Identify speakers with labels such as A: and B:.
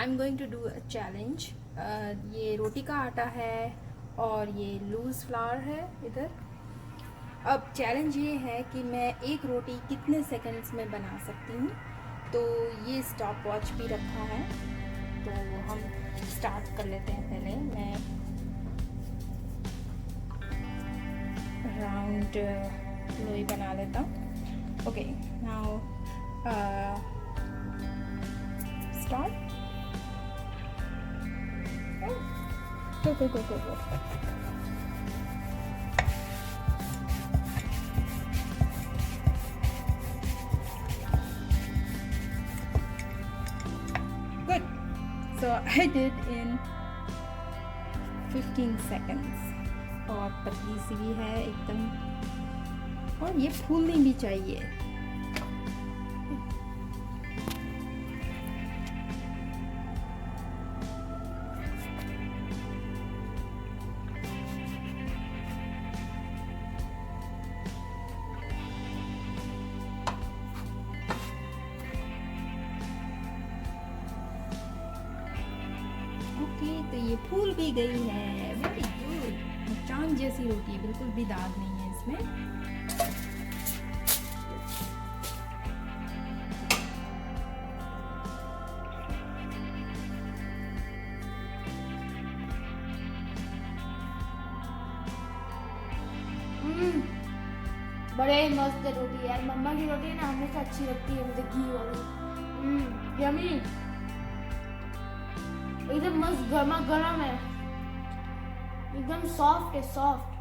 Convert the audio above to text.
A: M going to do a challenge. ये रोटी का आटा है और ये लूज़ फ्लावर है इधर। अब चैलेंज ये है कि मैं एक रोटी कितने सेकंड्स में बना सकती हूँ। तो ये स्टॉप वॉच भी रखा है, तो हम स्टार्ट कर लेते हैं। पहले मैं राउंड लोई बना लेता हूँ। Okay, now start. go. Good. So I did in 15 seconds. और पतली सी भी है एकदम, और ये फूलनी भी चाहिए। ओके, तो ये फूल भी गई है। वेरी गुड, चांद जैसी रोटी है, बिल्कुल भी दाग नहीं है इसमें।
B: बड़े मस्त रोटी यार। मम्मा की रोटी ना हमेशा अच्छी लगती है मुझे, घी वाली। यम्मी, एकदम मस्त, गर्मा गर्म है, एकदम सॉफ्ट है, सॉफ्ट।